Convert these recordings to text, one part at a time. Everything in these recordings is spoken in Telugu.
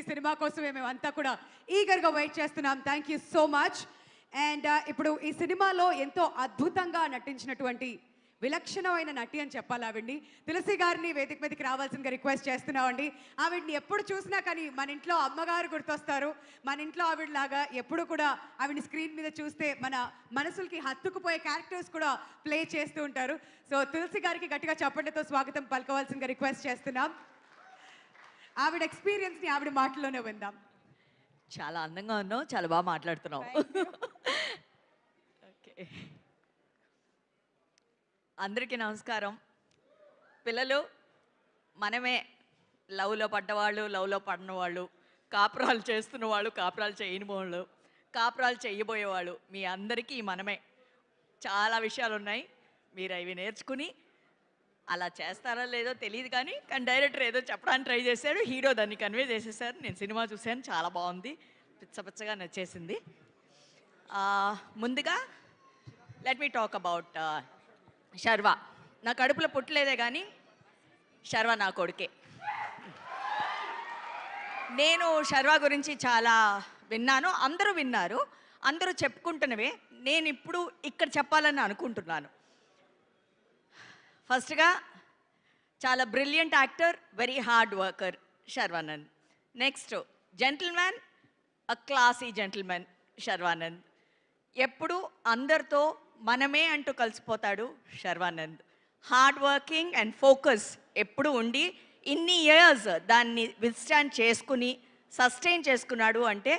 సినిమా కోసమే మేమంతా కూడా ఈగర్గా వెయిట్ చేస్తున్నాం. Thank you so much. And ఇప్పుడు ఈ సినిమాలో ఎంతో అద్భుతంగా నటించినటువంటి విలక్షణమైన నటి అని చెప్పాలి ఆవిడ్ని. తులసి గారిని వేదిక మీదకి రావాల్సిందిగా రిక్వెస్ట్ చేస్తున్నామండి. ఆవిడ్ని ఎప్పుడు చూసినా కానీ మన ఇంట్లో అమ్మగారు గుర్తొస్తారు. మన ఇంట్లో ఆవిడలాగా ఎప్పుడు కూడా ఆవిడ్ని స్క్రీన్ మీద చూస్తే మన మనసులకి హత్తుకుపోయే క్యారెక్టర్స్ కూడా ప్లే చేస్తూ ఉంటారు. సో తులసి గారికి గట్టిగా చప్పట్లతో స్వాగతం పలకవలసిందిగా రిక్వెస్ట్ చేస్తున్నాం. ఆవిడ ఎక్స్పీరియన్స్ని ఆవిడ మాటల్లోనే విందాం. చాలా అందంగా ఉన్నావు, చాలా బాగా మాట్లాడుతున్నావు. ఓకే, అందరికీ నమస్కారం. పిల్లలు, మనమే లవ్లో పడ్డవాళ్ళు, లవ్లో పడిన వాళ్ళు, కాపురాలు చేస్తున్న వాళ్ళు, కాపురాలు చేయని వాళ్ళు, కాపురాలు చేయబోయేవాళ్ళు, మీ అందరికీ మనమే. చాలా విషయాలు ఉన్నాయి, మీరు అవి నేర్చుకుని అలా చేస్తారా లేదో తెలియదు, కానీ డైరెక్టర్ ఏదో చెప్పడానికి ట్రై చేశాడు, హీరో దాన్ని కన్వే చేసేసారు. నేను సినిమా చూశాను, చాలా బాగుంది, పిచ్చపిచ్చగా నచ్చేసింది. ముందుగా let me talk about Sharwa. నా కడుపులో పుట్టలేదే కానీ శర్వా నా కొడుకే. నేను శర్వా గురించి చాలా విన్నాను, అందరూ విన్నారు, అందరూ చెప్పుకుంటున్నవే. నేను ఇప్పుడు ఇక్కడ చెప్పాలని అనుకుంటున్నాను. ఫస్ట్గా చాలా brilliant actor, very hard worker Sharwanand. Next gentleman, a classy gentlemen Sharwanand. ఎప్పుడు అందరితో మనమే అంటూ కలిసిపోతాడు Sharwanand. Hard working and focus ఎప్పుడు ఉండి ఇన్ని ఇయర్స్ దాన్ని విత్స్టాండ్ చేసుకుని సస్టైన్ చేసుకున్నాడు అంటే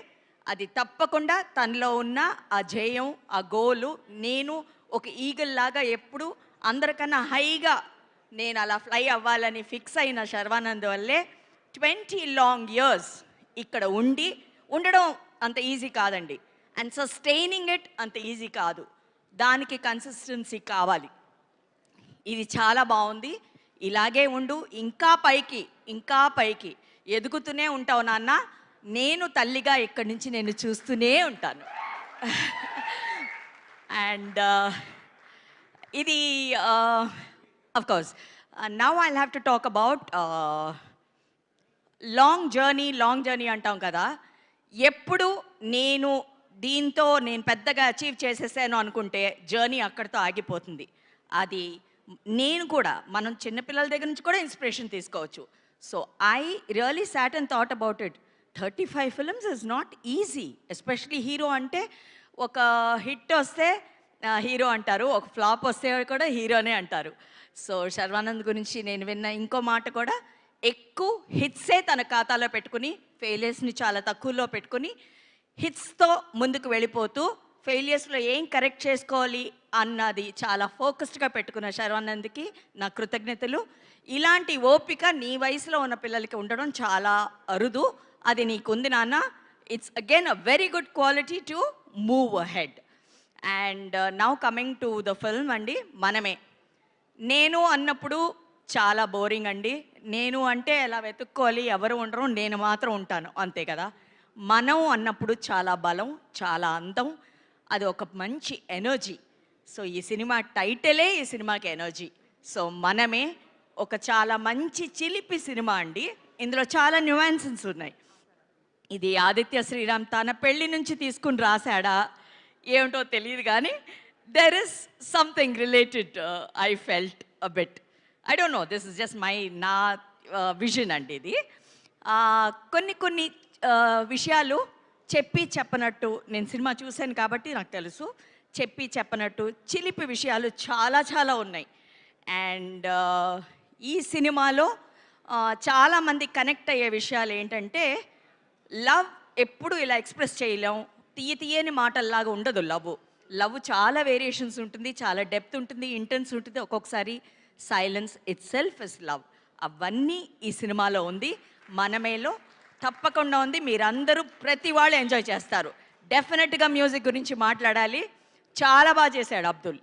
అది తప్పకుండా తనలో ఉన్న ఆ జయం, ఆ గోలు. నేను ఒక ఈగల్ లాగా ఎప్పుడు అందరికన్నా హైగా నేను అలా ఫ్లై అవ్వాలని ఫిక్స్ అయిన శర్వానంద్ వల్లే 20 లాంగ్ ఇయర్స్ ఇక్కడ ఉండడం అంత ఈజీ కాదండి. అండ్ సస్టైనింగ్ ఇట్ అంత ఈజీ కాదు, దానికి కన్సిస్టెన్సీ కావాలి. ఇది చాలా బాగుంది, ఇలాగే ఉండు, ఇంకా పైకి ఇంకా పైకి ఎదుగుతూనే ఉంటావు నాన్న. నేను తల్లిగా ఇక్కడి నుంచి నేను చూస్తూనే ఉంటాను. అండ్ ఇది of course now I have to talk about long journey అంటాం కదా. ఎప్పుడు నేను దీంతో నేను పెద్దగా అచీవ్ చేసేసాను అనుకుంటే జర్నీ అక్కడితో ఆగిపోతుంది. అది నేను కూడా, మనం చిన్నపిల్లల దగ్గర నుంచి కూడా ఇన్స్పిరేషన్ తీసుకోవచ్చు. So I really sat and thought about it. 35 films is not easy, especially hero అంటే. ఒక హిట్ వస్తే హీరో అంటారు, ఒక ఫ్లాప్ వస్తే కూడా హీరోనే అంటారు. సో శర్వానంద్ గురించి నేను విన్న ఇంకో మాట కూడా, ఎక్కువ హిట్సే తన ఖాతాలో పెట్టుకుని ఫెయిలియర్స్ని చాలా తక్కువలో పెట్టుకుని హిట్స్తో ముందుకు వెళ్ళిపోతూ ఫెయిలియర్స్లో ఏం కరెక్ట్ చేసుకోవాలి అన్నది చాలా ఫోకస్డ్గా పెట్టుకున్న శర్వానంద్కి నా కృతజ్ఞతలు. ఇలాంటి ఓపిక నీ వయసులో ఉన్న పిల్లలకి ఉండడం చాలా అరుదు, అది నీకుంది నాన్న. It's again a very good quality to move ahead. And now coming to the film అండి, మనమే. నేను అన్నప్పుడు చాలా బోరింగ్ అండి. నేను అంటే ఎలా వెతుక్కోవాలి, ఎవరు ఉండరు, నేను మాత్రం ఉంటాను, అంతే కదా. మనం అన్నప్పుడు చాలా బలం, చాలా అందం, అది ఒక మంచి ఎనర్జీ. సో ఈ సినిమా టైటిలే ఈ సినిమాకి ఎనర్జీ. సో మనమే ఒక చాలా మంచి చిలిపి సినిమా అండి. ఇందులో చాలా న్యూయాన్సెస్ ఉన్నాయి. ఇది ఆదిత్య శ్రీరామ్ తన పెళ్లి నుంచి తీసుకుని రాశాడా ఏమిటో తెలియదు, కానీ there is something related I felt a bit. I don't know, this is just నా విజన్ అండి ఇది. కొన్ని విషయాలు చెప్పి చెప్పనట్టు, నేను సినిమా చూశాను కాబట్టి నాకు తెలుసు, చెప్పి చెప్పనట్టు చిలిపి విషయాలు చాలా చాలా ఉన్నాయి. అండ్ ఈ సినిమాలో చాలామంది కనెక్ట్ అయ్యే విషయాలు ఏంటంటే, లవ్ ఎప్పుడు ఇలా ఎక్స్ప్రెస్ చేయలేం, తీయని మాటల్లాగా ఉండదు. లవ్ చాలా వేరియేషన్స్ ఉంటుంది, చాలా డెప్త్ ఉంటుంది, ఇంటెన్స్ ఉంటుంది, ఒక్కొక్కసారి silence it self is love. అవన్నీ ఈ సినిమాలో ఉంది, మనమేలో తప్పకుండా ఉంది. మీరందరూ ప్రతి వాళ్ళు ఎంజాయ్ చేస్తారు. డెఫినెట్గా మ్యూజిక్ గురించి మాట్లాడాలి, చాలా బాగా చేశాడు అబ్దుల్.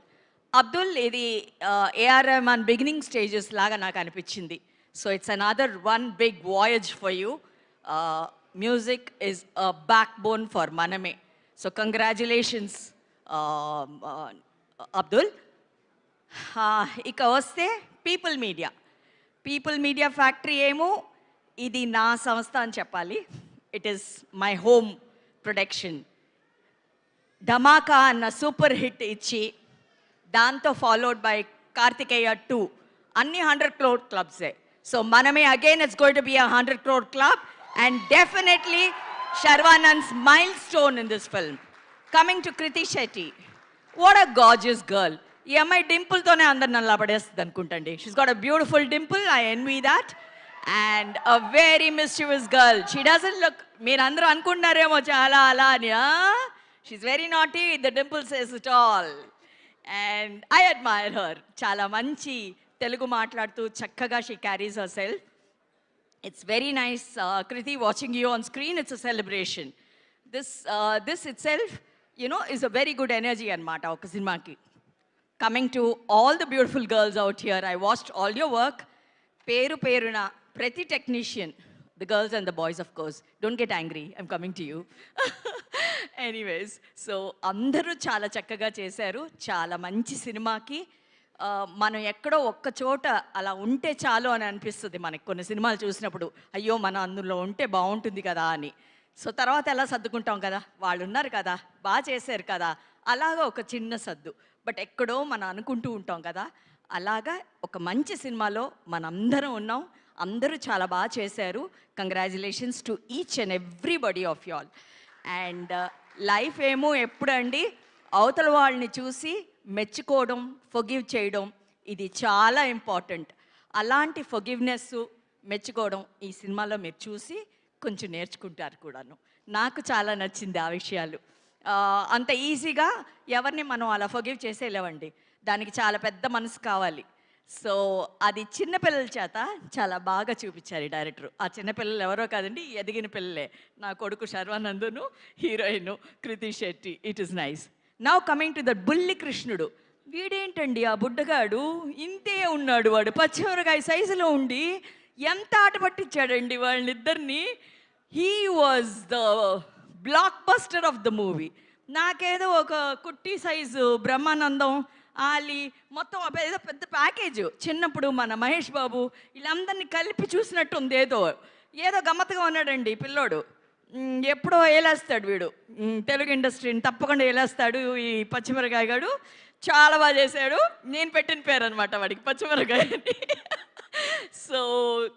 ఇది ఏఆర్ రెహమాన్ బిగినింగ్ స్టేజెస్ లాగా నాకు అనిపించింది. So it's another one big voyage for you. Music is a backbone for Manamey. So congratulations Abdul. ఇక వస్తే పీపుల్ మీడియా ఫ్యాక్టరీ ఏమో ఇది నా సంస్థ అని చెప్పాలి. It is my home production. Dhamaka అన్న సూపర్ హిట్ ఇచ్చి దాంతో ఫాలోడ్ బై కార్తికేయ 2 అన్ని 100 crore క్లబ్సే. So Manamey again it's going to be a 100 crore club and definitely Sharwanand's milestone in this film. Coming to Krithi Shetty, what a gorgeous girl. ఈ అమ్మాయి డింపుల్తోనే అందరు నల్లా పడేస్తుంది అనుకుంటండి. She's got a beautiful dimple, I envy that. And a very mischievous girl. She doesn't look, మీరు అందరూ అనుకుంటున్నారేమో చాలా అలా అని. She's very naughty, the dimple says it all. And I admire her. చాలా మంచి తెలుగు మాట్లాడుతూ చక్కగా she carries her self. It's very nice Kriti, watching you on screen. It's a celebration. This it self is a very good energy అన్నమాట ఒక సినిమాకి. Coming to all the beautiful girls out here, I watched all your work. పేరు పేరున ప్రతి technician, the girls and the boys of course, don't get angry, I'm coming to you. Anyways, so అందరూ చాలా చక్కగా చేశారు. చాలా మంచి సినిమాకి మనం ఎక్కడో ఒక్క చోట అలా ఉంటే చాలు అని అనిపిస్తుంది మనకి కొన్ని సినిమాలు చూసినప్పుడు. అయ్యో మనం అందులో ఉంటే బాగుంటుంది కదా అని. సో తర్వాత ఎలా సర్దుకుంటాం కదా, వాళ్ళు ఉన్నారు కదా, బాగా చేశారు కదా, అలాగా ఒక చిన్న సర్దు. బట్ ఎక్కడో మనం అనుకుంటూ ఉంటాం కదా, అలాగా ఒక మంచి సినిమాలో మనందరం ఉన్నాం. అందరూ చాలా బాగా చేశారు. Congratulations to each and everybody of you all. And life ఏమో ఎప్పుడండి అవతల వాళ్ళని చూసి మెచ్చుకోవడం, ఫొగివ్ చేయడం, ఇది చాలా ఇంపార్టెంట్. అలాంటి ఫొగివ్నెస్, మెచ్చుకోవడం ఈ సినిమాలో మీరు చూసి కొంచెం నేర్చుకుంటారు కూడాను. నాకు చాలా నచ్చింది ఆ విషయాలు. అంత ఈజీగా ఎవరిని మనం అలా ఫొగివ్ చేసేలేవండి, దానికి చాలా పెద్ద మనసు కావాలి. సో అది చిన్నపిల్లల చేత చాలా బాగా చూపించారు ఈ డైరెక్టర్. ఆ చిన్నపిల్లలు ఎవరో కాదండి, ఎదిగిన పిల్లలే. నా కొడుకు శర్వానందును, heroine Krithi Shetty. It is nice. Now coming to the బుల్లి కృష్ణుడు. వీడేంటండి ఆ బుడ్డగాడు, ఇంతే ఉన్నాడు వాడు, పచ్చిమిరకాయ సైజులో ఉండి ఎంత ఆట పట్టించాడండి వాళ్ళిద్దరిని. He was the block buster of the movie. నాకేదో ఒక కుట్టి సైజు బ్రహ్మానందం, ఆలి, మొత్తం ఏదో పెద్ద ప్యాకేజ్. చిన్నప్పుడు మన మహేష్ బాబు వీళ్ళందరినీ కలిపి చూసినట్టు ఉంది. ఏదో గమ్మత్తుగా ఉన్నాడండి పిల్లోడు. ఎప్పుడో ఏలేస్తాడు వీడు, తెలుగు ఇండస్ట్రీని తప్పకుండా ఏలేస్తాడు ఈ పచ్చిమిరకాయ గాడు. చాలా బాగా చేశాడు. నేను పెట్టిన పేరు అనమాట వాడికి, పచ్చిమిరకాయని. సో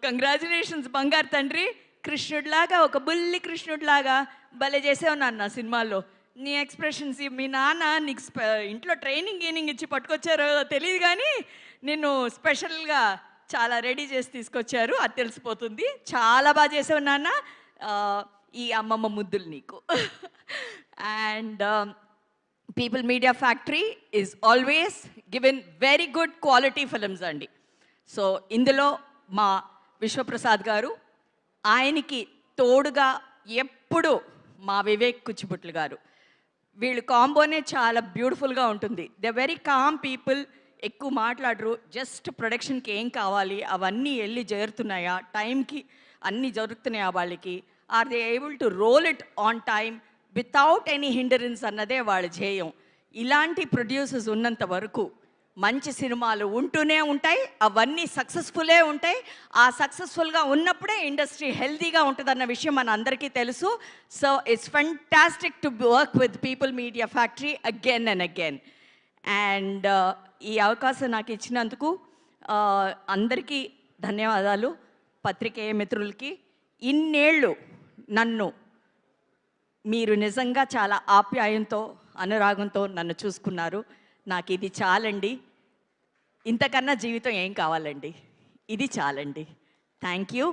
కంగ్రాచులేషన్స్ బంగారు తండ్రి. కృష్ణుడిలాగా, ఒక బుల్లి కృష్ణుడిలాగా భలే చేసావు నాన్న సినిమాల్లో. నీ ఎక్స్ప్రెషన్స్, మీ నాన్న నీకు ఇంట్లో ట్రైనింగ్ ఇచ్చి పట్టుకొచ్చారో తెలియదు కానీ నిన్ను స్పెషల్గా చాలా రెడీ చేసి తీసుకొచ్చారు, అది తెలిసిపోతుంది. చాలా బాగా చేసావు నాన్న. ఈ అమ్మమ్మ ముద్దులు నీకు. And people media factory is always given very good quality films అండి. సో ఇందులో మా విశ్వప్రసాద్ గారు, ఆయనకి తోడుగా ఎప్పుడు మా వివేక్ కుచ్చిపుట్లు గారు, వీళ్ళు కాంబోనే చాలా బ్యూటిఫుల్గా ఉంటుంది. దే వెరీ కామ్ పీపుల్, ఎక్కువ మాట్లాడరు. జస్ట్ ప్రొడక్షన్కి ఏం కావాలి అవన్నీ వెళ్ళి చేరుతున్నాయా, టైంకి అన్నీ జరుగుతున్నాయా వాళ్ళకి, are they able to roll it on time without any hindrance అన్నదే వాళ్ళ ధ్యేయం. ఇలాంటి ప్రొడ్యూసర్స్ ఉన్నంత వరకు మంచి సినిమాలు ఉంటూనే ఉంటాయి, అవన్నీ సక్సెస్ఫుల్లే ఉంటాయి. ఆ సక్సెస్ఫుల్గా ఉన్నప్పుడే ఇండస్ట్రీ హెల్తీగా ఉంటుందన్న విషయం మన అందరికీ తెలుసు. So it's fantastic to work with people media factory again and again. And ఈ అవకాశం నాకు ఇచ్చినందుకు అందరికీ ధన్యవాదాలు. పత్రికేయ మిత్రులకి, ఇన్నేళ్ళు నన్ను మీరు నిజంగా చాలా ఆప్యాయంతో, అనురాగంతో నన్ను చూసుకున్నారు. నాకు ఇది చాలండి. ఇంతకన్నా జీవితం ఏం కావాలండి, ఇది చాలండి. Thank you.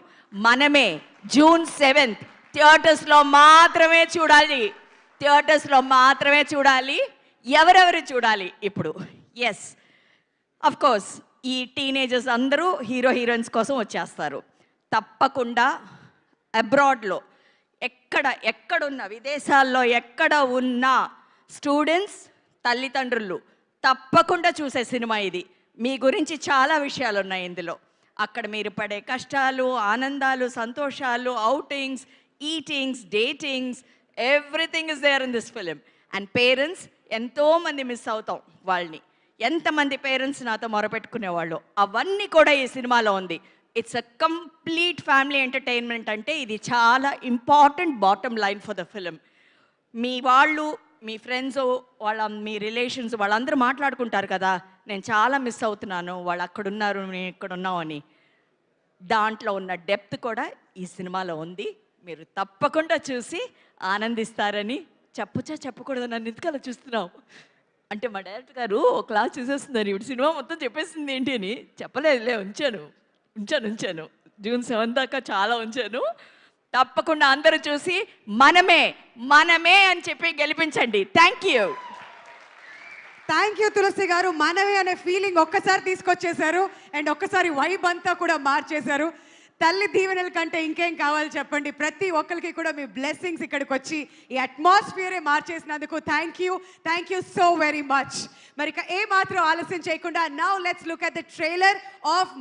మనమే June 7th థియేటర్స్లో మాత్రమే చూడాలి, థియేటర్స్లో మాత్రమే చూడాలి. ఎవరెవరు చూడాలి ఇప్పుడు? ఎస్, అఫ్ కోర్స్ ఈ టీనేజర్స్ అందరూ హీరో హీరోయిన్స్ కోసం వచ్చేస్తారు. తప్పకుండా అబ్రాడ్లో ఎక్కడున్న, విదేశాల్లో ఎక్కడ ఉన్న స్టూడెంట్స్, తల్లిదండ్రులు తప్పకుండా చూసే సినిమా ఇది. మీ గురించి చాలా విషయాలు ఉన్నాయి ఇందులో. అక్కడ మీరు పడే కష్టాలు, ఆనందాలు, సంతోషాలు, outings, eatings, datings, everything is there in this film. And parents, ఎంతోమంది మిస్ అవుతాం వాళ్ళని. ఎంతమంది పేరెంట్స్ నాతో మొరపెట్టుకునేవాళ్ళు, అవన్నీ కూడా ఈ సినిమాలో ఉంది. It's a complete family entertainment అంటే ఇది చాలా important bottom line for the film. మీ వాళ్ళు, మీ ఫ్రెండ్స్, మీ రిలేషన్స్ వాళ్ళందరూ మాట్లాడుకుంటారు కదా, నేను చాలా మిస్ అవుతున్నాను, వాళ్ళు అక్కడున్నారు నేను ఇక్కడ ఉన్నాం అని. దాంట్లో ఉన్న డెప్త్ కూడా ఈ సినిమాలో ఉంది. మీరు తప్పకుండా చూసి ఆనందిస్తారని చెప్పొచ్చా చెప్పకూడదు, నన్ను ఎందుకు అలా చూస్తున్నావు అంటే మా డైరెక్టర్ గారు ఒక క్లాస్ చూసేస్తున్నారు, ఇప్పుడు సినిమా మొత్తం చెప్పేసింది ఏంటి అని. చెప్పలేదులే, ఉంచాను జూన్ 7 దాకా చాలా ఉంచాను. తప్పకుండా అందరూ చూసి మనమే అని చెప్పి గెలిపించండి. థ్యాంక్ యూ తులసి గారు. మనమే అనే ఫీలింగ్ ఒక్కసారి తీసుకొచ్చేశారు అండ్ ఒక్కసారి వైబ్ అంతా కూడా మార్చేశారు. తల్లి దీవెనల కంటే ఇంకేం కావాలి చెప్పండి. ప్రతి ఒక్కరికి కూడా మీ బ్లెస్సింగ్స్ ఇక్కడికి వచ్చి ఈ అట్మాస్ఫియరే మార్చేసినందుకు thank you so very much. మరి ఇక ఏ మాత్రం ఆలస్యం చేయకుండా now let's look at the trailer of